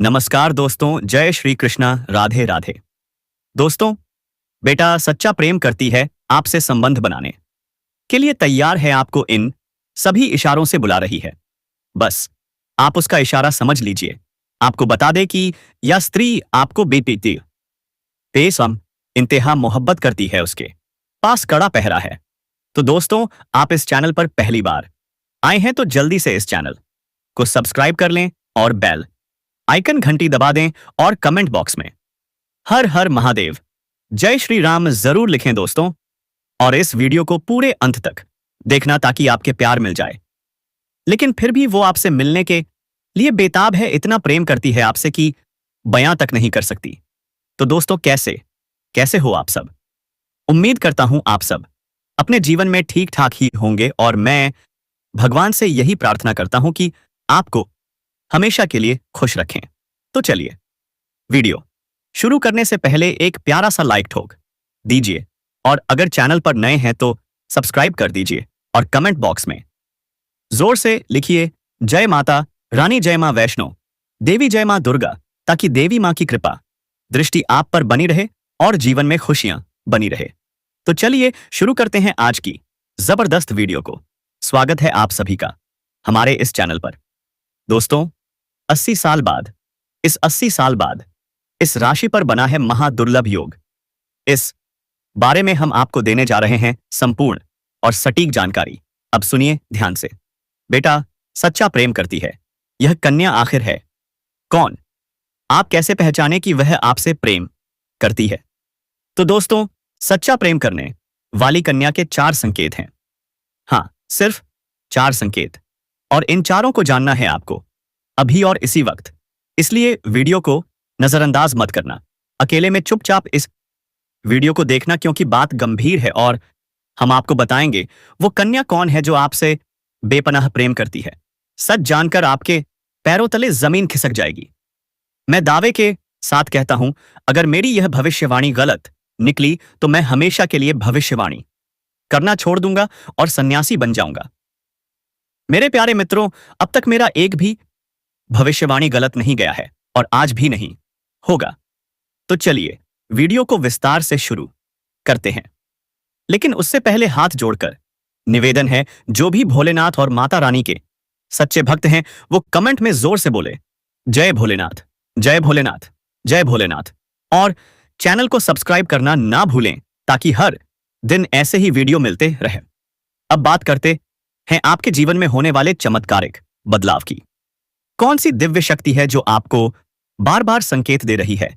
नमस्कार दोस्तों, जय श्री कृष्णा, राधे राधे। दोस्तों, बेटा सच्चा प्रेम करती है, आपसे संबंध बनाने के लिए तैयार है, आपको इन सभी इशारों से बुला रही है। बस आप उसका इशारा समझ लीजिए। आपको बता दे कि यह स्त्री आपको बेटी बेसम इंतहा मोहब्बत करती है, उसके पास कड़ा पहरा है। तो दोस्तों, आप इस चैनल पर पहली बार आए हैं तो जल्दी से इस चैनल को सब्सक्राइब कर लें और बेल आइकन घंटी दबा दें और कमेंट बॉक्स में हर हर महादेव, जय श्री राम जरूर लिखें दोस्तों। और इस वीडियो को पूरे अंत तक देखना ताकि आपके प्यार मिल जाए, लेकिन फिर भी वो आपसे मिलने के लिए बेताब है, इतना प्रेम करती है आपसे कि बयां तक नहीं कर सकती। तो दोस्तों, कैसे कैसे हो आप सब? उम्मीद करता हूं आप सब अपने जीवन में ठीक ठाक ही होंगे, और मैं भगवान से यही प्रार्थना करता हूं कि आपको हमेशा के लिए खुश रखें। तो चलिए, वीडियो शुरू करने से पहले एक प्यारा सा लाइक ठोक दीजिए, और अगर चैनल पर नए हैं तो सब्सक्राइब कर दीजिए, और कमेंट बॉक्स में जोर से लिखिए जय माता रानी, जय मां वैष्णो देवी, जय मां दुर्गा, ताकि देवी मां की कृपा दृष्टि आप पर बनी रहे और जीवन में खुशियां बनी रहे। तो चलिए शुरू करते हैं आज की जबरदस्त वीडियो को। स्वागत है आप सभी का हमारे इस चैनल पर। दोस्तों, 80 साल बाद, इस 80 साल बाद इस राशि पर बना है महादुर्लभ योग। इस बारे में हम आपको देने जा रहे हैं संपूर्ण और सटीक जानकारी। अब सुनिए ध्यान से। बेटा सच्चा प्रेम करती है, यह कन्या आखिर है कौन? आप कैसे पहचाने कि वह आपसे प्रेम करती है? तो दोस्तों, सच्चा प्रेम करने वाली कन्या के 4 संकेत हैं। हाँ, सिर्फ 4 संकेत, और इन चारों को जानना है आपको अभी और इसी वक्त। इसलिए वीडियो को नजरअंदाज मत करना, अकेले में चुपचाप इस वीडियो को देखना, क्योंकि बात गंभीर है और हम आपको बताएंगे वो कन्या कौन है जो आपसे बेपनाह प्रेम करती है। सच जानकर आपके पैरों तले जमीन खिसक जाएगी। मैं दावे के साथ कहता हूं, अगर मेरी यह भविष्यवाणी गलत निकली तो मैं हमेशा के लिए भविष्यवाणी करना छोड़ दूंगा और सन्यासी बन जाऊंगा। मेरे प्यारे मित्रों, अब तक मेरा एक भी भविष्यवाणी गलत नहीं गया है और आज भी नहीं होगा। तो चलिए वीडियो को विस्तार से शुरू करते हैं, लेकिन उससे पहले हाथ जोड़कर निवेदन है, जो भी भोलेनाथ और माता रानी के सच्चे भक्त हैं वो कमेंट में जोर से बोले जय भोलेनाथ, जय भोलेनाथ, जय भोलेनाथ, और चैनल को सब्सक्राइब करना ना भूलें ताकि हर दिन ऐसे ही वीडियो मिलते रहे। अब बात करते हैं आपके जीवन में होने वाले चमत्कारिक बदलाव की। कौन सी दिव्य शक्ति है जो आपको बार बार संकेत दे रही है,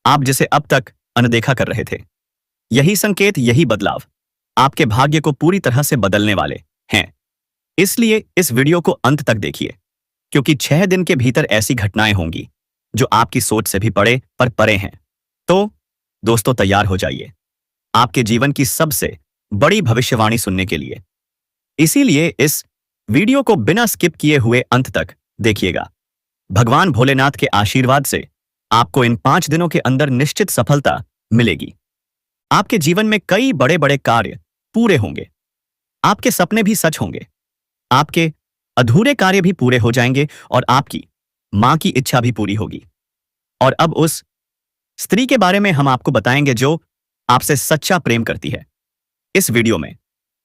आप जिसे अब तक अनदेखा कर रहे थे? यही संकेत, यही बदलाव आपके भाग्य को पूरी तरह से बदलने वाले हैं। इसलिए इस वीडियो को अंत तक देखिए, क्योंकि 6 दिन के भीतर ऐसी घटनाएं होंगी जो आपकी सोच से भी परे हैं। तो दोस्तों, तैयार हो जाइए आपके जीवन की सबसे बड़ी भविष्यवाणी सुनने के लिए। इसीलिए इस वीडियो को बिना स्किप किए हुए अंत तक देखिएगा। भगवान भोलेनाथ के आशीर्वाद से आपको इन 5 दिनों के अंदर निश्चित सफलता मिलेगी। आपके जीवन में कई बड़े बड़े कार्य पूरे होंगे, आपके सपने भी सच होंगे, आपके अधूरे कार्य भी पूरे हो जाएंगे, और आपकी मां की इच्छा भी पूरी होगी। और अब उस स्त्री के बारे में हम आपको बताएंगे जो आपसे सच्चा प्रेम करती है। इस वीडियो में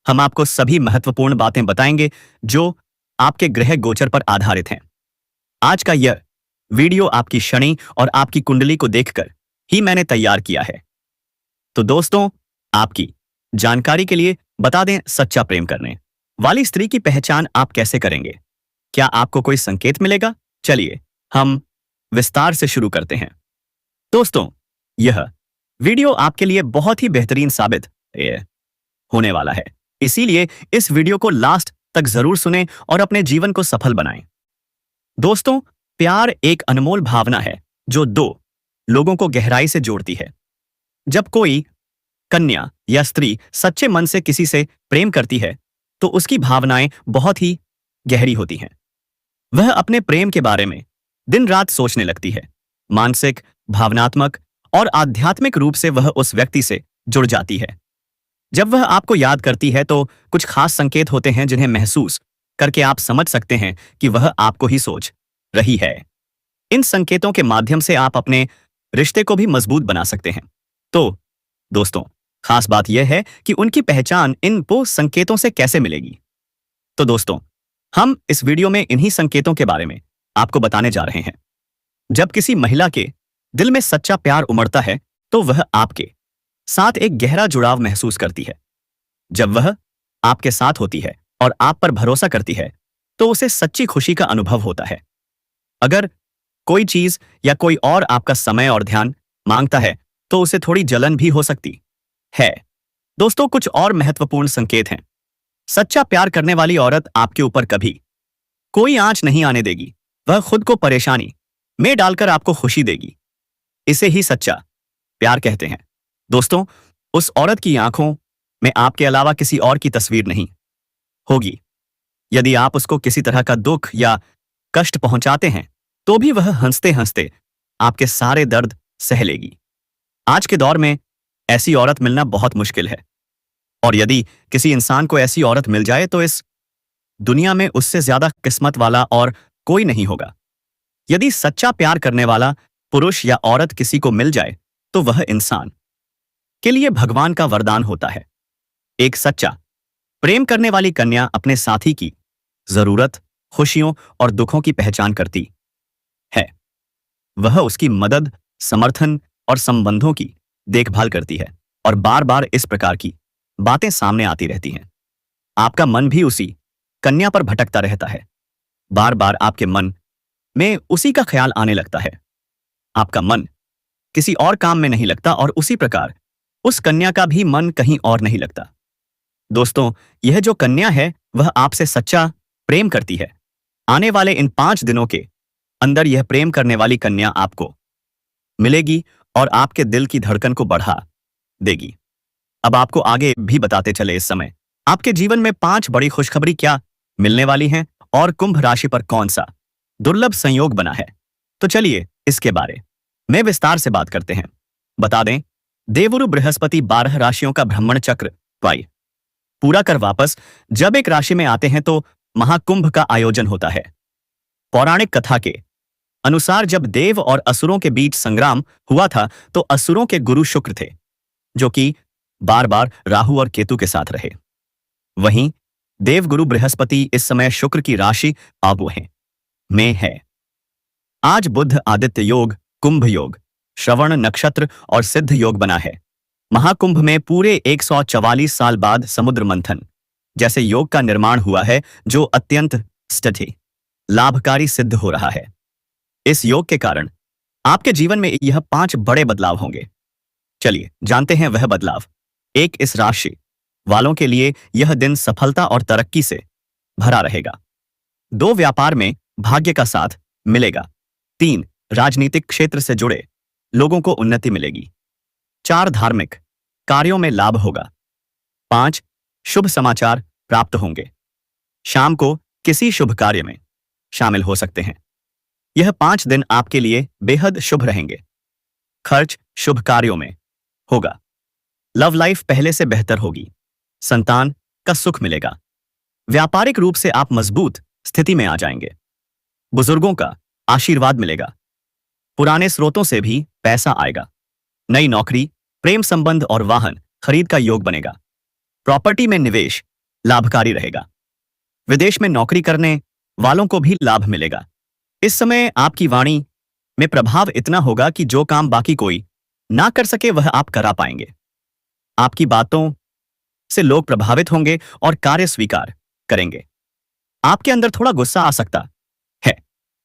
हम आपको सभी महत्वपूर्ण बातें बताएंगे जो आपके ग्रह गोचर पर आधारित हैं। आज का यह वीडियो आपकी शनि और आपकी कुंडली को देखकर ही मैंने तैयार किया है। तो दोस्तों, आपकी जानकारी के लिए बता दें, सच्चा प्रेम करने वाली स्त्री की पहचान आप कैसे करेंगे? क्या आपको कोई संकेत मिलेगा? चलिए हम विस्तार से शुरू करते हैं। दोस्तों, यह वीडियो आपके लिए बहुत ही बेहतरीन साबित होने वाला है, इसीलिए इस वीडियो को लास्ट तक जरूर सुनें और अपने जीवन को सफल बनाएं। दोस्तों, प्यार एक अनमोल भावना है जो 2 लोगों को गहराई से जोड़ती है। जब कोई कन्या या स्त्री सच्चे मन से किसी से प्रेम करती है तो उसकी भावनाएं बहुत ही गहरी होती हैं। वह अपने प्रेम के बारे में दिन रात सोचने लगती है। मानसिक, भावनात्मक और आध्यात्मिक रूप से वह उस व्यक्ति से जुड़ जाती है। जब वह आपको याद करती है तो कुछ खास संकेत होते हैं जिन्हें महसूस करके आप समझ सकते हैं कि वह आपको ही सोच रही है। इन संकेतों के माध्यम से आप अपने रिश्ते को भी मजबूत बना सकते हैं। तो दोस्तों, खास बात यह है कि उनकी पहचान इन वो संकेतों से कैसे मिलेगी। तो दोस्तों, हम इस वीडियो में इन्हीं संकेतों के बारे में आपको बताने जा रहे हैं। जब किसी महिला के दिल में सच्चा प्यार उमड़ता है तो वह आपके साथ एक गहरा जुड़ाव महसूस करती है। जब वह आपके साथ होती है और आप पर भरोसा करती है तो उसे सच्ची खुशी का अनुभव होता है। अगर कोई चीज या कोई और आपका समय और ध्यान मांगता है तो उसे थोड़ी जलन भी हो सकती है। दोस्तों, कुछ और महत्वपूर्ण संकेत हैं। सच्चा प्यार करने वाली औरत आपके ऊपर कभी कोई आंच नहीं आने देगी। वह खुद को परेशानी में डालकर आपको खुशी देगी। इसे ही सच्चा प्यार कहते हैं। दोस्तों, उस औरत की आंखों में आपके अलावा किसी और की तस्वीर नहीं होगी। यदि आप उसको किसी तरह का दुख या कष्ट पहुंचाते हैं तो भी वह हंसते हंसते आपके सारे दर्द सह लेगी। आज के दौर में ऐसी औरत मिलना बहुत मुश्किल है, और यदि किसी इंसान को ऐसी औरत मिल जाए तो इस दुनिया में उससे ज्यादा किस्मत वाला और कोई नहीं होगा। यदि सच्चा प्यार करने वाला पुरुष या औरत किसी को मिल जाए तो वह इंसान के लिए भगवान का वरदान होता है। एक सच्चा प्रेम करने वाली कन्या अपने साथी की जरूरत, खुशियों और दुखों की पहचान करती है। वह उसकी मदद, समर्थन और संबंधों की देखभाल करती है, और बार बार इस प्रकार की बातें सामने आती रहती हैं। आपका मन भी उसी कन्या पर भटकता रहता है। बार बार आपके मन में उसी का ख्याल आने लगता है। आपका मन किसी और काम में नहीं लगता और उसी प्रकार उस कन्या का भी मन कहीं और नहीं लगता। दोस्तों, यह जो कन्या है वह आपसे सच्चा प्रेम करती है। आने वाले इन 5 दिनों के अंदर यह प्रेम करने वाली कन्या आपको मिलेगी और आपके दिल की धड़कन को बढ़ा देगी। अब आपको आगे भी बताते चले, इस समय आपके जीवन में 5 बड़ी खुशखबरी क्या मिलने वाली हैं और कुंभ राशि पर कौन सा दुर्लभ संयोग बना है। तो चलिए इसके बारे में विस्तार से बात करते हैं। बता दें, देवगुरु बृहस्पति 12 राशियों का भ्रमण चक्र पाई पूरा कर वापस जब एक राशि में आते हैं तो महाकुंभ का आयोजन होता है। पौराणिक कथा के अनुसार जब देव और असुरों के बीच संग्राम हुआ था तो असुरों के गुरु शुक्र थे, जो कि बार बार राहु और केतु के साथ रहे। वहीं देवगुरु बृहस्पति इस समय शुक्र की राशि आबोहे में है। आज बुध आदित्य योग, कुंभ योग, श्रवण नक्षत्र और सिद्ध योग बना है। महाकुंभ में पूरे 144 साल बाद समुद्र मंथन जैसे योग का निर्माण हुआ है, जो अत्यंत स्थिति लाभकारी सिद्ध हो रहा है। इस योग के कारण आपके जीवन में यह 5 बड़े बदलाव होंगे। चलिए जानते हैं वह बदलाव। 1, इस राशि वालों के लिए यह दिन सफलता और तरक्की से भरा रहेगा। 2, व्यापार में भाग्य का साथ मिलेगा। 3, राजनीतिक क्षेत्र से जुड़े लोगों को उन्नति मिलेगी। 4, धार्मिक कार्यों में लाभ होगा। 5, शुभ समाचार प्राप्त होंगे। शाम को किसी शुभ कार्य में शामिल हो सकते हैं। यह 5 दिन आपके लिए बेहद शुभ रहेंगे। खर्च शुभ कार्यों में होगा। लव लाइफ पहले से बेहतर होगी। संतान का सुख मिलेगा। व्यापारिक रूप से आप मजबूत स्थिति में आ जाएंगे। बुजुर्गों का आशीर्वाद मिलेगा। पुराने स्रोतों से भी पैसा आएगा। नई नौकरी, प्रेम संबंध और वाहन खरीद का योग बनेगा। प्रॉपर्टी में निवेश लाभकारी रहेगा। विदेश में नौकरी करने वालों को भी लाभ मिलेगा। इस समय आपकी वाणी में प्रभाव इतना होगा कि जो काम बाकी कोई ना कर सके वह आप करा पाएंगे। आपकी बातों से लोग प्रभावित होंगे और कार्य स्वीकार करेंगे। आपके अंदर थोड़ा गुस्सा आ सकता है,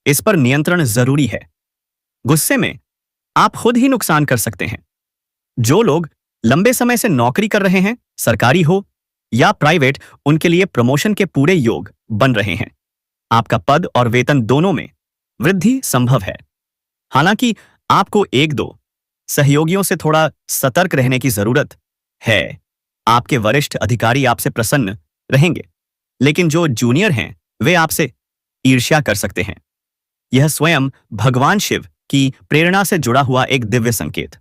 इस पर नियंत्रण जरूरी है। गुस्से में आप खुद ही नुकसान कर सकते हैं। जो लोग लंबे समय से नौकरी कर रहे हैं, सरकारी हो या प्राइवेट, उनके लिए प्रमोशन के पूरे योग बन रहे हैं। आपका पद और वेतन दोनों में वृद्धि संभव है। हालांकि आपको 1-2 सहयोगियों से थोड़ा सतर्क रहने की जरूरत है। आपके वरिष्ठ अधिकारी आपसे प्रसन्न रहेंगे, लेकिन जो जूनियर हैं वे आपसे ईर्ष्या कर सकते हैं। यह स्वयं भगवान शिव की प्रेरणा से जुड़ा हुआ एक दिव्य संकेत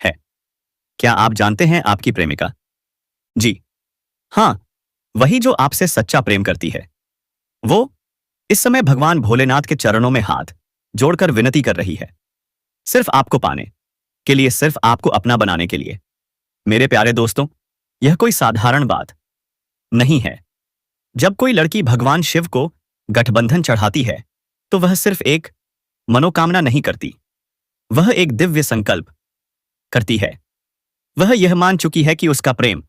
है। क्या आप जानते हैं आपकी प्रेमिका? जी हां, वही जो आपसे सच्चा प्रेम करती है। वो इस समय भगवान भोलेनाथ के चरणों में हाथ जोड़कर विनती कर रही है, सिर्फ आपको पाने के लिए, सिर्फ आपको अपना बनाने के लिए। मेरे प्यारे दोस्तों, यह कोई साधारण बात नहीं है। जब कोई लड़की भगवान शिव को गठबंधन चढ़ाती है तो वह सिर्फ एक मनोकामना नहीं करती, वह एक दिव्य संकल्प करती है। वह यह मान चुकी है कि उसका प्रेम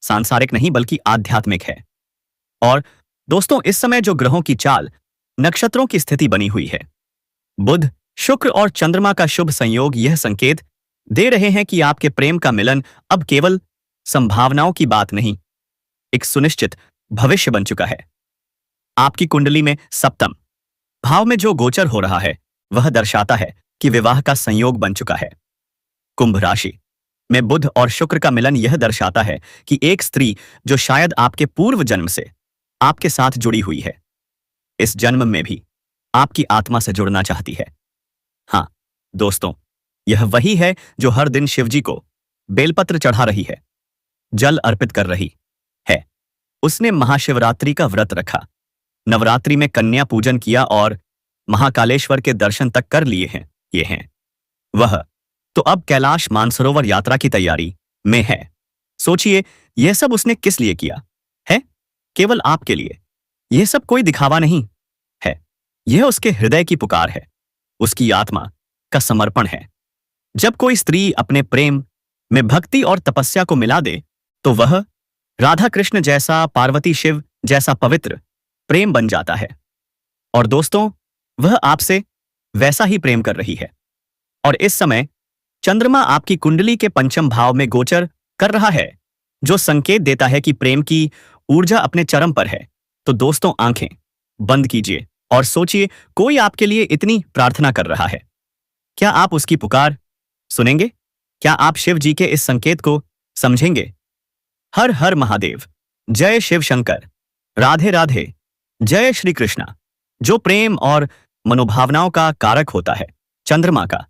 सांसारिक नहीं बल्कि आध्यात्मिक है। और दोस्तों, इस समय जो ग्रहों की चाल, नक्षत्रों की स्थिति बनी हुई है, बुध, शुक्र और चंद्रमा का शुभ संयोग, यह संकेत दे रहे हैं कि आपके प्रेम का मिलन अब केवल संभावनाओं की बात नहीं, एक सुनिश्चित भविष्य बन चुका है। आपकी कुंडली में सप्तम भाव में जो गोचर हो रहा है वह दर्शाता है कि विवाह का संयोग बन चुका है। कुंभ राशि में बुध और शुक्र का मिलन यह दर्शाता है कि एक स्त्री जो शायद आपके पूर्व जन्म से आपके साथ जुड़ी हुई है, इस जन्म में भी आपकी आत्मा से जुड़ना चाहती है। हाँ दोस्तों, यह वही है जो हर दिन शिवजी को बेलपत्र चढ़ा रही है, जल अर्पित कर रही है। उसने महाशिवरात्रि का व्रत रखा, नवरात्रि में कन्या पूजन किया और महाकालेश्वर के दर्शन तक कर लिए हैं। ये हैं वह तो अब कैलाश मानसरोवर यात्रा की तैयारी में है। सोचिए, यह सब उसने किस लिए किया है? केवल आपके लिए। यह सब कोई दिखावा नहीं है, यह उसके हृदय की पुकार है, उसकी आत्मा का समर्पण है। जब कोई स्त्री अपने प्रेम में भक्ति और तपस्या को मिला दे तो वह राधा कृष्ण जैसा, पार्वती शिव जैसा पवित्र प्रेम बन जाता है। और दोस्तों, वह आपसे वैसा ही प्रेम कर रही है। और इस समय चंद्रमा आपकी कुंडली के पंचम भाव में गोचर कर रहा है, जो संकेत देता है कि प्रेम की ऊर्जा अपने चरम पर है। तो दोस्तों, आंखें बंद कीजिए और सोचिए, कोई आपके लिए इतनी प्रार्थना कर रहा है। क्या आप उसकी पुकार सुनेंगे? क्या आप शिव जी के इस संकेत को समझेंगे? हर हर महादेव, जय शिव शंकर, राधे राधे, जय श्री कृष्णा। जो प्रेम और मनोभावनाओं का कारक होता है, चंद्रमा का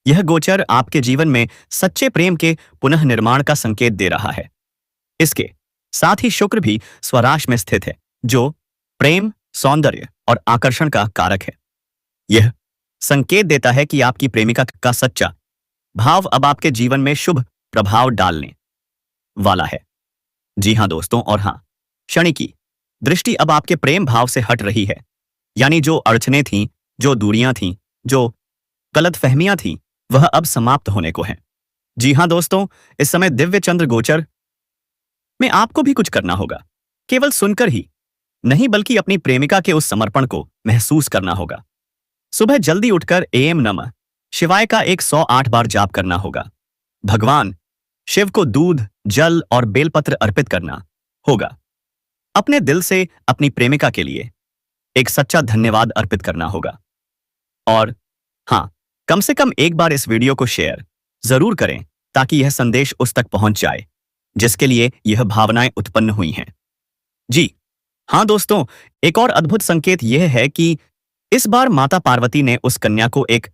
यह गोचर आपके जीवन में सच्चे प्रेम के पुनः निर्माण का संकेत दे रहा है। इसके साथ ही शुक्र भी स्वराश में स्थित है, जो प्रेम, सौंदर्य और आकर्षण का कारक है। यह संकेत देता है कि आपकी प्रेमिका का सच्चा भाव अब आपके जीवन में शुभ प्रभाव डालने वाला है। जी हां दोस्तों, और हां, शनि की दृष्टि अब आपके प्रेम भाव से हट रही है। यानी जो अड़चनें थीं, जो दूरियां थीं, जो गलतफहमियां थीं, वह अब समाप्त होने को हैं। जी हां दोस्तों, इस समय दिव्य चंद्र गोचर में आपको भी कुछ करना होगा। केवल सुनकर ही नहीं बल्कि अपनी प्रेमिका के उस समर्पण को महसूस करना होगा। सुबह जल्दी उठकर एम नमः शिवाय का 108 बार जाप करना होगा। भगवान शिव को दूध, जल और बेलपत्र अर्पित करना होगा। अपने दिल से अपनी प्रेमिका के लिए एक सच्चा धन्यवाद अर्पित करना होगा। और हाँ, कम से कम एक बार इस वीडियो को शेयर जरूर करें ताकि यह संदेश उस तक पहुंच जाए जिसके लिए यह भावनाएं उत्पन्न हुई हैं। जी हाँ दोस्तों, एक और अद्भुत संकेत यह है कि इस बार माता पार्वती ने उस कन्या को एक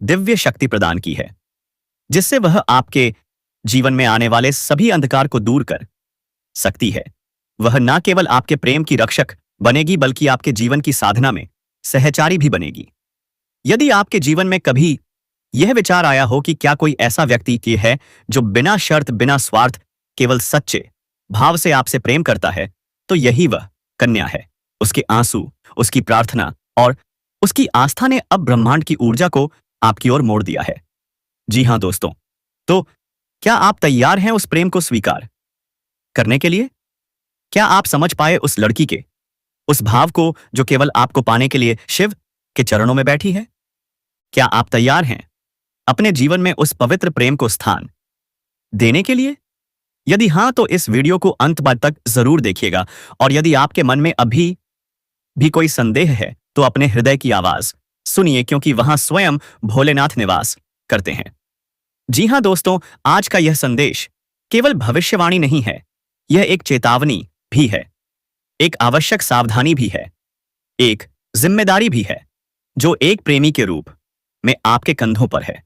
दिव्य शक्ति प्रदान की है, जिससे वह आपके जीवन में आने वाले सभी अंधकार को दूर कर सकती है। वह न केवल आपके प्रेम की रक्षक बनेगी बल्कि आपके जीवन की साधना में सहचारी भी बनेगी। यदि आपके जीवन में कभी यह विचार आया हो कि क्या कोई ऐसा व्यक्ति है जो बिना शर्त, बिना स्वार्थ, केवल सच्चे भाव से आपसे प्रेम करता है, तो यही वह कन्या है। उसके आंसू, उसकी प्रार्थना और उसकी आस्था ने अब ब्रह्मांड की ऊर्जा को आपकी ओर मोड़ दिया है। जी हां दोस्तों, तो क्या आप तैयार हैं उस प्रेम को स्वीकार करने के लिए? क्या आप समझ पाए उस लड़की के उस भाव को जो केवल आपको पाने के लिए शिव के चरणों में बैठी है? क्या आप तैयार हैं अपने जीवन में उस पवित्र प्रेम को स्थान देने के लिए? यदि हां, तो इस वीडियो को अंत तक जरूर देखिएगा। और यदि आपके मन में अभी भी कोई संदेह है तो अपने हृदय की आवाज सुनिए, क्योंकि वहां स्वयं भोलेनाथ निवास करते हैं। जी हां दोस्तों, आज का यह संदेश केवल भविष्यवाणी नहीं है, यह एक चेतावनी भी है, एक आवश्यक सावधानी भी है, एक जिम्मेदारी भी है जो एक प्रेमी के रूप में आपके कंधों पर है।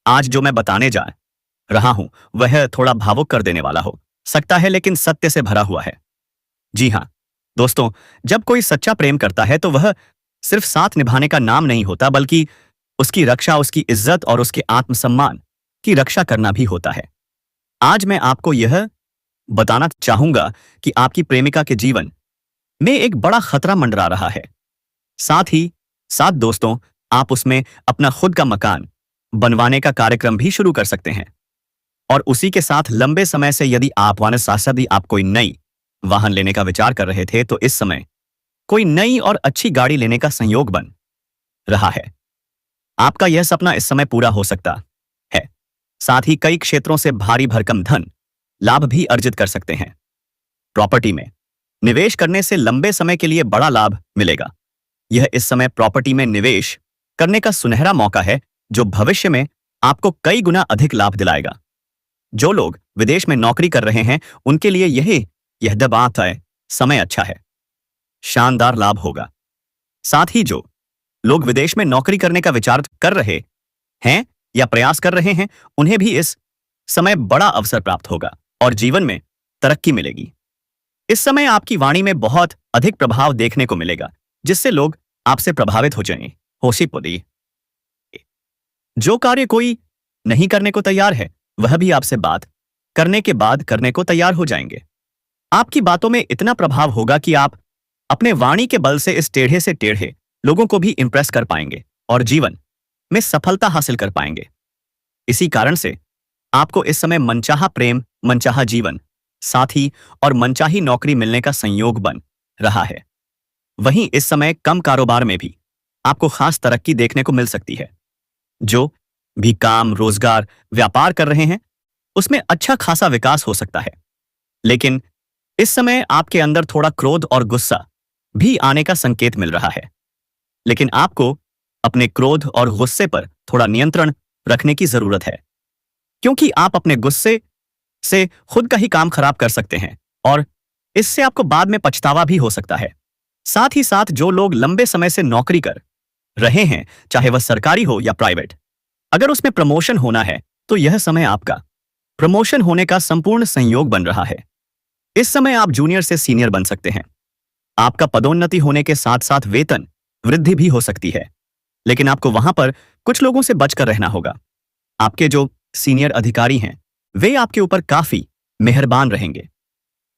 आज जो मैं बताने जा रहा हूं वह थोड़ा भावुक कर देने वाला हो सकता है, लेकिन सत्य से भरा हुआ है। जी हां दोस्तों, जब कोई सच्चा प्रेम करता है तो वह सिर्फ साथ निभाने का नाम नहीं होता, बल्कि उसकी रक्षा, उसकी इज्जत और उसके आत्मसम्मान की रक्षा करना भी होता है। आज मैं आपको यह बताना चाहूंगा कि आपकी प्रेमिका के जीवन में एक बड़ा खतरा मंडरा रहा है। साथ ही साथ दोस्तों, आप उसमें अपना खुद का मकान बनवाने का कार्यक्रम भी शुरू कर सकते हैं। और उसी के साथ लंबे समय से यदि आप कोई नई वाहन लेने का विचार कर रहे थे, तो इस समय कोई नई और अच्छी गाड़ी लेने का संयोग बन रहा है। आपका यह सपना इस समय पूरा हो सकता है। साथ ही कई क्षेत्रों से भारी भरकम धन लाभ भी अर्जित कर सकते हैं। प्रॉपर्टी में निवेश करने से लंबे समय के लिए बड़ा लाभ मिलेगा। यह इस समय प्रॉपर्टी में निवेश करने का सुनहरा मौका है, जो भविष्य में आपको कई गुना अधिक लाभ दिलाएगा। जो लोग विदेश में नौकरी कर रहे हैं, उनके लिए यह बात है, समय अच्छा है, शानदार लाभ होगा। साथ ही जो लोग विदेश में नौकरी करने का विचार कर रहे हैं या प्रयास कर रहे हैं, उन्हें भी इस समय बड़ा अवसर प्राप्त होगा और जीवन में तरक्की मिलेगी। इस समय आपकी वाणी में बहुत अधिक प्रभाव देखने को मिलेगा, जिससे लोग आपसे प्रभावित हो जाएंगे। होशिपुदी जो कार्य कोई नहीं करने को तैयार है, वह भी आपसे बात करने के बाद करने को तैयार हो जाएंगे। आपकी बातों में इतना प्रभाव होगा कि आप अपने वाणी के बल से इस टेढ़े से टेढ़े लोगों को भी इंप्रेस कर पाएंगे और जीवन में सफलता हासिल कर पाएंगे। इसी कारण से आपको इस समय मनचाहा प्रेम, मनचाहा जीवन साथी और मनचाही नौकरी मिलने का संयोग बन रहा है। वहीं इस समय कम कारोबार में भी आपको खास तरक्की देखने को मिल सकती है। जो भी काम, रोजगार, व्यापार कर रहे हैं, उसमें अच्छा खासा विकास हो सकता है। लेकिन इस समय आपके अंदर थोड़ा क्रोध और गुस्सा भी आने का संकेत मिल रहा है। लेकिन आपको अपने क्रोध और गुस्से पर थोड़ा नियंत्रण रखने की जरूरत है, क्योंकि आप अपने गुस्से से खुद का ही काम खराब कर सकते हैं और इससे आपको बाद में पछतावा भी हो सकता है। साथ ही साथ जो लोग लंबे समय से नौकरी कर रहे हैं, चाहे वह सरकारी हो या प्राइवेट, अगर उसमें प्रमोशन होना है, तो यह समय आपका प्रमोशन होने का संपूर्ण संयोग बन रहा है। इस समय आप जूनियर से सीनियर बन सकते हैं। आपका पदोन्नति होने के साथ साथ वेतन वृद्धि भी हो सकती है, लेकिन आपको वहां पर कुछ लोगों से बचकर रहना होगा। आपके जो सीनियर अधिकारी हैं, वे आपके ऊपर काफी मेहरबान रहेंगे।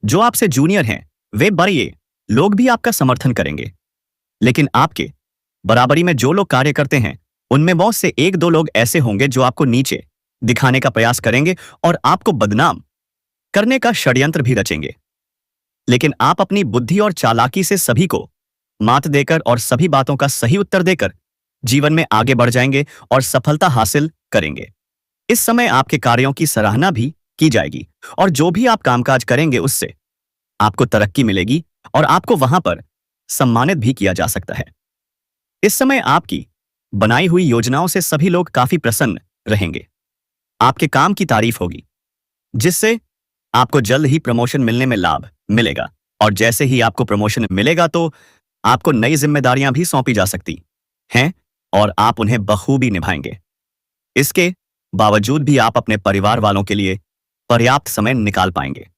जो आपसे जूनियर हैं, वे बड़े लोग भी आपका समर्थन करेंगे। लेकिन आपके बराबरी में जो लोग कार्य करते हैं, उनमें बहुत से एक दो लोग ऐसे होंगे जो आपको नीचे दिखाने का प्रयास करेंगे और आपको बदनाम करने का षड्यंत्र भी रचेंगे। लेकिन आप अपनी बुद्धि और चालाकी से सभी को मात देकर और सभी बातों का सही उत्तर देकर जीवन में आगे बढ़ जाएंगे और सफलता हासिल करेंगे। इस समय आपके कार्यों की सराहना भी की जाएगी और जो भी आप कामकाज करेंगे, उससे आपको तरक्की मिलेगी और आपको वहां पर सम्मानित भी किया जा सकता है। इस समय आपकी बनाई हुई योजनाओं से सभी लोग काफी प्रसन्न रहेंगे। आपके काम की तारीफ होगी, जिससे आपको जल्द ही प्रमोशन मिलने में लाभ मिलेगा। और जैसे ही आपको प्रमोशन मिलेगा, तो आपको नई जिम्मेदारियां भी सौंपी जा सकती हैं और आप उन्हें बखूबी निभाएंगे। इसके बावजूद भी आप अपने परिवार वालों के लिए पर्याप्त समय निकाल पाएंगे।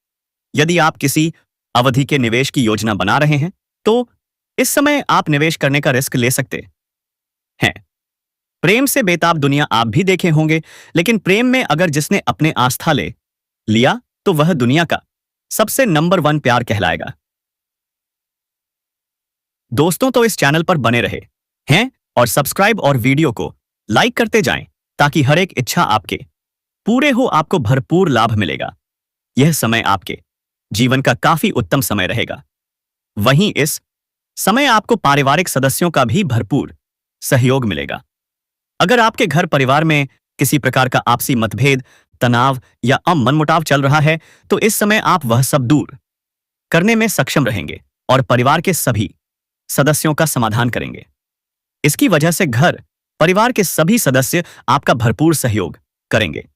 यदि आप किसी अवधि के निवेश की योजना बना रहे हैं, तो इस समय आप निवेश करने का रिस्क ले सकते हैं। प्रेम से बेताब दुनिया आप भी देखे होंगे, लेकिन प्रेम में अगर जिसने अपने आस्था ले लिया, तो वह दुनिया का सबसे नंबर 1 प्यार कहलाएगा। दोस्तों, तो इस चैनल पर बने रहे हैं और सब्सक्राइब और वीडियो को लाइक करते जाएं, ताकि हर एक इच्छा आपके पूरे हो, आपको भरपूर लाभ मिलेगा। यह समय आपके जीवन का काफी उत्तम समय रहेगा। वहीं इस समय आपको पारिवारिक सदस्यों का भी भरपूर सहयोग मिलेगा। अगर आपके घर परिवार में किसी प्रकार का आपसी मतभेद, तनाव या मनमुटाव चल रहा है, तो इस समय आप वह सब दूर करने में सक्षम रहेंगे और परिवार के सभी सदस्यों का समाधान करेंगे। इसकी वजह से घर परिवार के सभी सदस्य आपका भरपूर सहयोग करेंगे।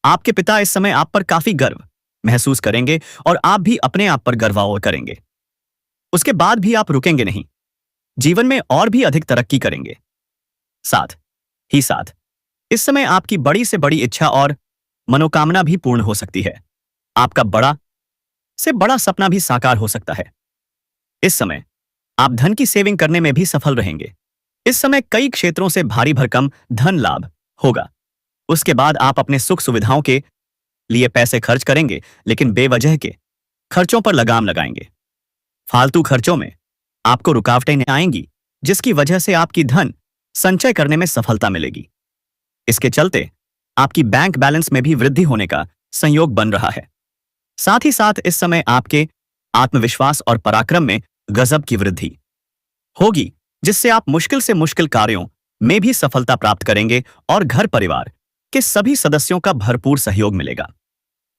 आपके पिता इस समय आप पर काफी गर्व महसूस करेंगे और आप भी अपने आप पर गर्व करेंगे। उसके बाद भी आप रुकेंगे नहीं, जीवन में और भी अधिक तरक्की करेंगे। साथ ही साथ इस समय आपकी बड़ी से बड़ी इच्छा और मनोकामना भी पूर्ण हो सकती है। आपका बड़ा से बड़ा सपना भी साकार हो सकता है। इस समय आप धन की सेविंग करने में भी सफल रहेंगे। इस समय कई क्षेत्रों से भारी भरकम धन लाभ होगा। उसके बाद आप अपने सुख सुविधाओं के लिए पैसे खर्च करेंगे, लेकिन बेवजह के खर्चों पर लगाम लगाएंगे। फालतू खर्चों में आपको रुकावटें आएंगी, जिसकी वजह से आपकी धन संचय करने में सफलता मिलेगी। इसके चलते आपकी बैंक बैलेंस में भी वृद्धि होने का संयोग बन रहा है। साथ ही साथ इस समय आपके आत्मविश्वास और पराक्रम में गजब की वृद्धि होगी, जिससे आप मुश्किल से मुश्किल कार्यों में भी सफलता प्राप्त करेंगे और घर परिवार के सभी सदस्यों का भरपूर सहयोग मिलेगा।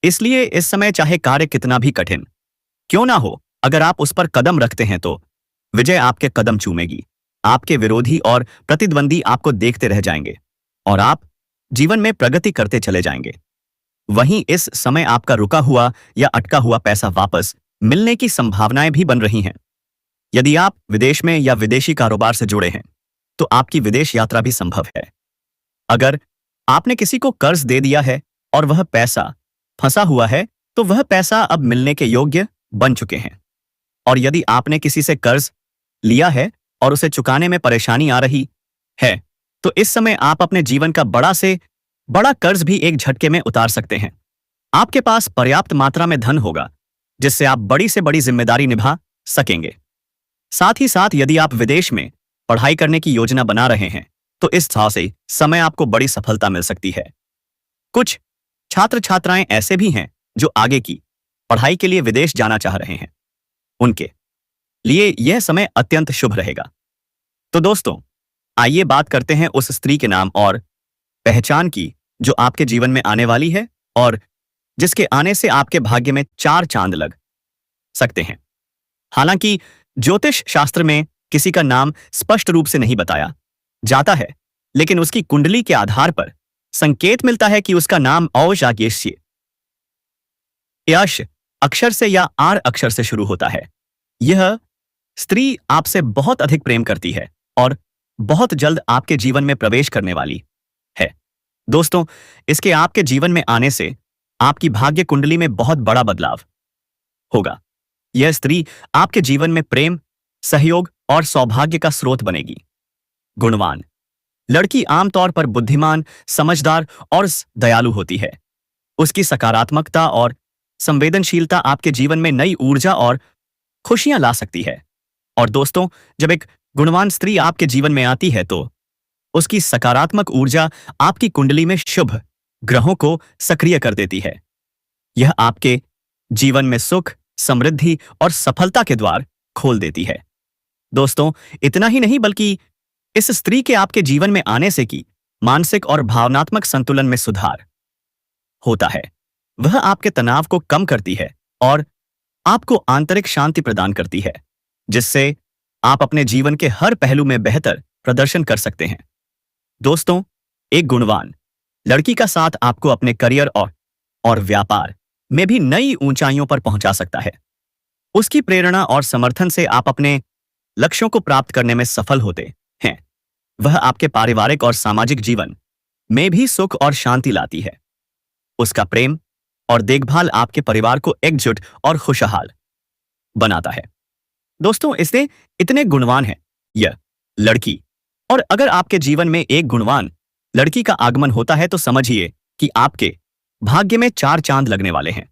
इसलिए इस समय चाहे कार्य कितना भी कठिन क्यों ना हो, अगर आप उस पर कदम रखते हैं तो विजय आपके कदम चूमेगी। आपके विरोधी और प्रतिद्वंदी आपको देखते रह जाएंगे और आप जीवन में प्रगति करते चले जाएंगे। वहीं इस समय आपका रुका हुआ या अटका हुआ पैसा वापस मिलने की संभावनाएं भी बन रही हैं। यदि आप विदेश में या विदेशी कारोबार से जुड़े हैं तो आपकी विदेश यात्रा भी संभव है। अगर आपने किसी को कर्ज दे दिया है और वह पैसा फंसा हुआ है तो वह पैसा अब मिलने के योग्य बन चुके हैं। और यदि आपने किसी से कर्ज लिया है और उसे चुकाने में परेशानी आ रही है तो इस समय आप अपने जीवन का बड़ा से बड़ा कर्ज भी एक झटके में उतार सकते हैं। आपके पास पर्याप्त मात्रा में धन होगा, जिससे आप बड़ी से बड़ी जिम्मेदारी निभा सकेंगे। साथ ही साथ यदि आप विदेश में पढ़ाई करने की योजना बना रहे हैं तो इस से समय आपको बड़ी सफलता मिल सकती है। कुछ छात्र छात्राएं ऐसे भी हैं जो आगे की पढ़ाई के लिए विदेश जाना चाह रहे हैं। उनके लिए यह समय अत्यंत शुभ रहेगा। तो दोस्तों, आइए बात करते हैं उस स्त्री के नाम और पहचान की जो आपके जीवन में आने वाली है और जिसके आने से आपके भाग्य में 4 चांद लग सकते हैं। हालांकि ज्योतिष शास्त्र में किसी का नाम स्पष्ट रूप से नहीं बताया जाता है, लेकिन उसकी कुंडली के आधार पर संकेत मिलता है कि उसका नाम औशाग्यस्य यश अक्षर से या आर अक्षर से शुरू होता है। यह स्त्री आपसे बहुत अधिक प्रेम करती है और बहुत जल्द आपके जीवन में प्रवेश करने वाली है। दोस्तों, इसके आपके जीवन में आने से आपकी भाग्य कुंडली में बहुत बड़ा बदलाव होगा। यह स्त्री आपके जीवन में प्रेम, सहयोग और सौभाग्य का स्रोत बनेगी। गुणवान लड़की आमतौर पर बुद्धिमान, समझदार और दयालु होती है। उसकी सकारात्मकता और संवेदनशीलता आपके जीवन में नई ऊर्जा और खुशियां ला सकती है। और दोस्तों, जब एक गुणवान स्त्री आपके जीवन में आती है तो उसकी सकारात्मक ऊर्जा आपकी कुंडली में शुभ ग्रहों को सक्रिय कर देती है। यह आपके जीवन में सुख, समृद्धि और सफलता के द्वार खोल देती है। दोस्तों, इतना ही नहीं बल्कि इस स्त्री के आपके जीवन में आने से की मानसिक और भावनात्मक संतुलन में सुधार होता है। वह आपके तनाव को कम करती है और आपको आंतरिक शांति प्रदान करती है, जिससे आप अपने जीवन के हर पहलू में बेहतर प्रदर्शन कर सकते हैं। दोस्तों, एक गुणवान लड़की का साथ आपको अपने करियर और व्यापार में भी नई ऊंचाइयों पर पहुंचा सकता है। उसकी प्रेरणा और समर्थन से आप अपने लक्ष्यों को प्राप्त करने में सफल होते हैं। वह आपके पारिवारिक और सामाजिक जीवन में भी सुख और शांति लाती है। उसका प्रेम और देखभाल आपके परिवार को एकजुट और खुशहाल बनाता है। दोस्तों, इससे इतने गुणवान है यह लड़की, और अगर आपके जीवन में एक गुणवान लड़की का आगमन होता है तो समझिए कि आपके भाग्य में 4 चांद लगने वाले हैं।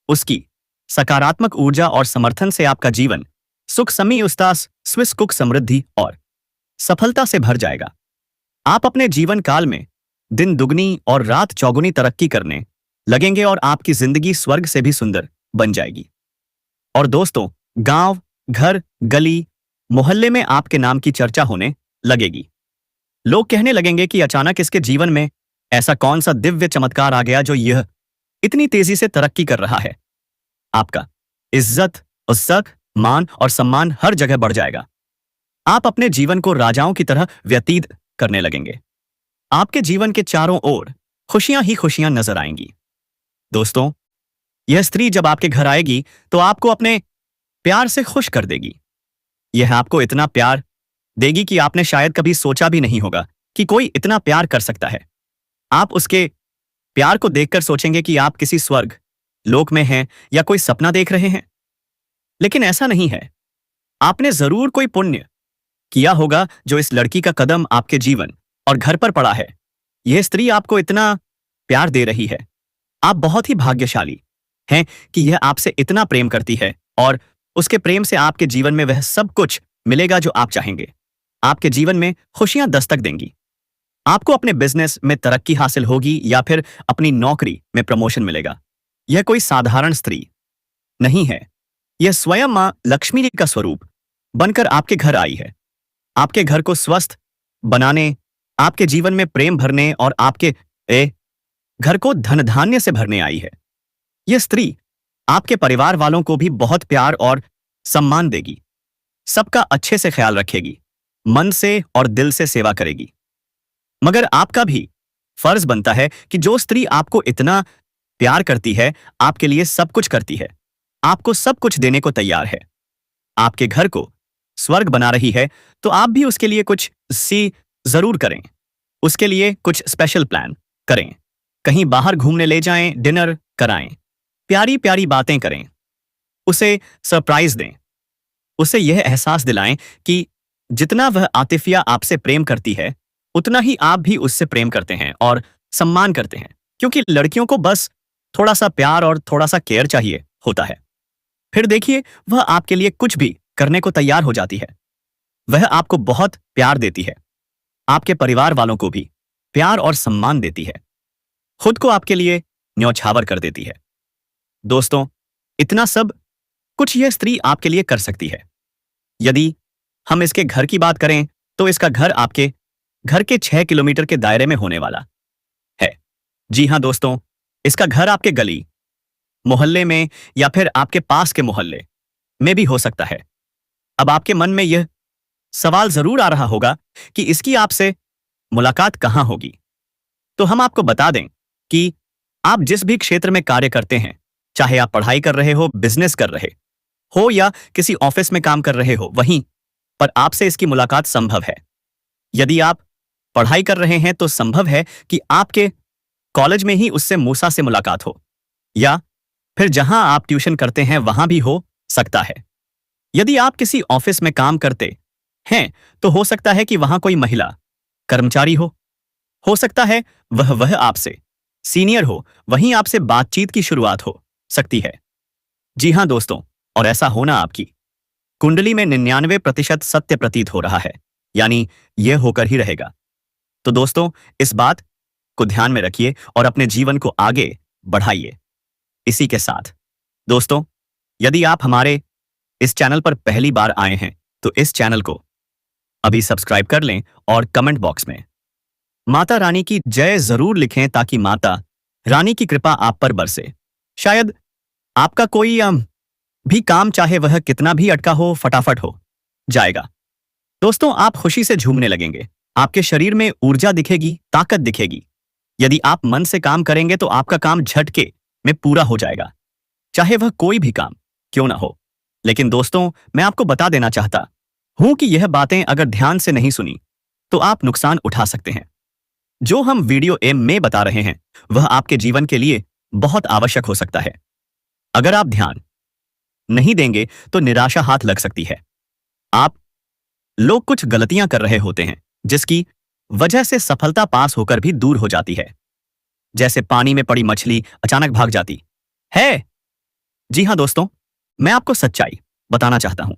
उसकी सकारात्मक ऊर्जा और समर्थन से आपका जीवन सुख, उस्तास, स्विस कुक, समृद्धि और सफलता से भर जाएगा। आप अपने जीवन काल में दिन दुगनी और रात चौगुनी तरक्की करने लगेंगे और आपकी जिंदगी स्वर्ग से भी सुंदर बन जाएगी। और दोस्तों, गांव, घर, गली, मोहल्ले में आपके नाम की चर्चा होने लगेगी। लोग कहने लगेंगे कि अचानक इसके जीवन में ऐसा कौन सा दिव्य चमत्कार आ गया जो यह इतनी तेजी से तरक्की कर रहा है। आपका इज्जत, उस्सत, मान और सम्मान हर जगह बढ़ जाएगा। आप अपने जीवन को राजाओं की तरह व्यतीत करने लगेंगे। आपके जीवन के चारों ओर खुशियां ही खुशियां नजर आएंगी। दोस्तों, यह स्त्री जब आपके घर आएगी तो आपको अपने प्यार से खुश कर देगी। यह आपको इतना प्यार देगी कि आपने शायद कभी सोचा भी नहीं होगा कि कोई इतना प्यार कर सकता है। आप उसके प्यार को देखकर सोचेंगे कि आप किसी स्वर्ग लोक में हैं या कोई सपना देख रहे हैं। लेकिन ऐसा नहीं है। आपने जरूर कोई पुण्य किया होगा जो इस लड़की का कदम आपके जीवन और घर पर पड़ा है। यह स्त्री आपको इतना प्यार दे रही है। आप बहुत ही भाग्यशाली हैं कि यह आपसे इतना प्रेम करती है और उसके प्रेम से आपके जीवन में वह सब कुछ मिलेगा जो आप चाहेंगे। आपके जीवन में खुशियां दस्तक देंगी। आपको अपने बिजनेस में तरक्की हासिल होगी या फिर अपनी नौकरी में प्रमोशन मिलेगा। यह कोई साधारण स्त्री नहीं है। यह स्वयं मां लक्ष्मी का स्वरूप बनकर आपके घर आई है। आपके घर को स्वस्थ बनाने, आपके जीवन में प्रेम भरने और आपके घर को धन धान्य से भरने आई है। यह स्त्री आपके परिवार वालों को भी बहुत प्यार और सम्मान देगी। सबका अच्छे से ख्याल रखेगी, मन से और दिल से सेवा करेगी। मगर आपका भी फर्ज बनता है कि जो स्त्री आपको इतना प्यार करती है, आपके लिए सब कुछ करती है, आपको सब कुछ देने को तैयार है, आपके घर को स्वर्ग बना रही है, तो आप भी उसके लिए कुछ जरूर करें। उसके लिए कुछ स्पेशल प्लान करें। कहीं बाहर घूमने ले जाएं, डिनर कराएं, प्यारी प्यारी बातें करें, उसे सरप्राइज दें। उसे यह एहसास दिलाएं कि जितना वह आतिफिया आपसे प्रेम करती है, उतना ही आप भी उससे प्रेम करते हैं और सम्मान करते हैं। क्योंकि लड़कियों को बस थोड़ा सा प्यार और थोड़ा सा केयर चाहिए होता है। फिर देखिए, वह आपके लिए कुछ भी करने को तैयार हो जाती है। वह आपको बहुत प्यार देती है, आपके परिवार वालों को भी प्यार और सम्मान देती है, खुद को आपके लिए न्यौछावर कर देती है। दोस्तों, इतना सब कुछ यह स्त्री आपके लिए कर सकती है। यदि हम इसके घर की बात करें तो इसका घर आपके घर के 6 किलोमीटर के दायरे में होने वाला है। जी हां दोस्तों, इसका घर आपके गली मोहल्ले में या फिर आपके पास के मोहल्ले में भी हो सकता है। अब आपके मन में यह सवाल जरूर आ रहा होगा कि इसकी आपसे मुलाकात कहां होगी। तो हम आपको बता दें कि आप जिस भी क्षेत्र में कार्य करते हैं, चाहे आप पढ़ाई कर रहे हो, बिजनेस कर रहे हो या किसी ऑफिस में काम कर रहे हो, वहीं पर आपसे इसकी मुलाकात संभव है। यदि आप पढ़ाई कर रहे हैं तो संभव है कि आपके कॉलेज में ही उससे मूसा से मुलाकात हो, या फिर जहां आप ट्यूशन करते हैं वहां भी हो सकता है। यदि आप किसी ऑफिस में काम करते हैं तो हो सकता है कि वहां कोई महिला कर्मचारी हो सकता है वह आपसे सीनियर हो, वहीं आपसे बातचीत की शुरुआत हो सकती है। जी हां दोस्तों, और ऐसा होना आपकी कुंडली में 99% सत्य प्रतीत हो रहा है, यानी यह होकर ही रहेगा। तो दोस्तों, इस बात को ध्यान में रखिए और अपने जीवन को आगे बढ़ाइए। इसी के साथ दोस्तों, यदि आप हमारे इस चैनल पर पहली बार आए हैं तो इस चैनल को अभी सब्सक्राइब कर लें और कमेंट बॉक्स में माता रानी की जय जरूर लिखें ताकि माता रानी की कृपा आप पर बरसे। शायद आपका कोई भी काम, चाहे वह कितना भी अटका हो, फटाफट हो जाएगा। दोस्तों, आप खुशी से झूमने लगेंगे, आपके शरीर में ऊर्जा दिखेगी, ताकत दिखेगी। यदि आप मन से काम करेंगे तो आपका काम झटके में पूरा हो जाएगा, चाहे वह कोई भी काम क्यों ना हो। लेकिन दोस्तों, मैं आपको बता देना चाहता हूं कि यह बातें अगर ध्यान से नहीं सुनी तो आप नुकसान उठा सकते हैं। जो हम वीडियो में बता रहे हैं वह आपके जीवन के लिए बहुत आवश्यक हो सकता है। अगर आप ध्यान नहीं देंगे तो निराशा हाथ लग सकती है। आप लोग कुछ गलतियां कर रहे होते हैं जिसकी वजह से सफलता पास होकर भी दूर हो जाती है। जैसे पानी में पड़ी मछली अचानक भाग जाती है। जी हां दोस्तों, मैं आपको सच्चाई बताना चाहता हूं।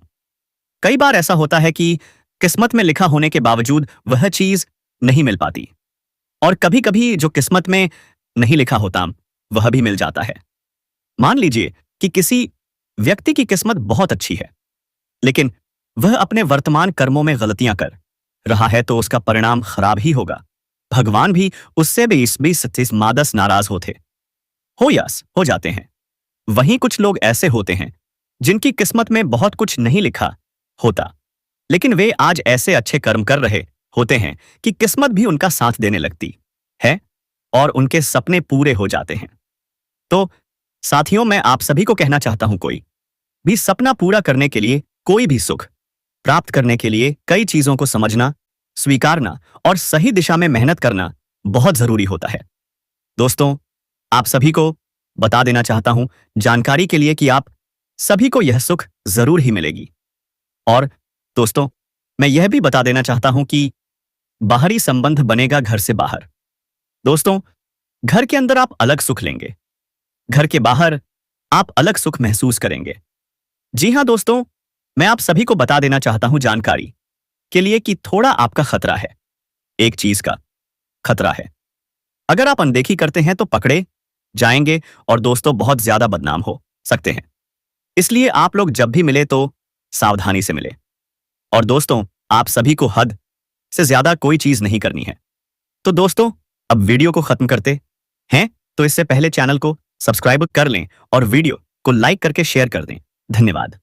कई बार ऐसा होता है कि किस्मत में लिखा होने के बावजूद वह चीज नहीं मिल पाती, और कभी कभी जो किस्मत में नहीं लिखा होता वह भी मिल जाता है। मान लीजिए कि किसी व्यक्ति की किस्मत बहुत अच्छी है, लेकिन वह अपने वर्तमान कर्मों में गलतियां कर रहा है तो उसका परिणाम खराब ही होगा। भगवान भी उससे 20-25 मादस नाराज हो जाते हैं। वहीं कुछ लोग ऐसे होते हैं जिनकी किस्मत में बहुत कुछ नहीं लिखा होता, लेकिन वे आज ऐसे अच्छे कर्म कर रहे होते हैं कि किस्मत भी उनका साथ देने लगती है और उनके सपने पूरे हो जाते हैं। तो साथियों, मैं आप सभी को कहना चाहता हूं, कोई भी सपना पूरा करने के लिए, कोई भी सुख प्राप्त करने के लिए कई चीजों को समझना, स्वीकारना और सही दिशा में मेहनत करना बहुत जरूरी होता है। दोस्तों, आप सभी को बता देना चाहता हूं जानकारी के लिए कि आप सभी को यह सुख जरूर ही मिलेगी। और दोस्तों, मैं यह भी बता देना चाहता हूं कि बाहरी संबंध बनेगा घर से बाहर। दोस्तों, घर के अंदर आप अलग सुख लेंगे, घर के बाहर आप अलग सुख महसूस करेंगे। जी हां दोस्तों, मैं आप सभी को बता देना चाहता हूं जानकारी के लिए कि थोड़ा आपका खतरा है। एक चीज का खतरा है। अगर आप अनदेखी करते हैं तो पकड़े जाएंगे और दोस्तों बहुत ज्यादा बदनाम हो सकते हैं। इसलिए आप लोग जब भी मिले तो सावधानी से मिले। और दोस्तों, आप सभी को हद से ज्यादा कोई चीज नहीं करनी है। तो दोस्तों, अब वीडियो को खत्म करते हैं। तो इससे पहले चैनल को सब्सक्राइब कर लें और वीडियो को लाइक करके शेयर कर दें। धन्यवाद।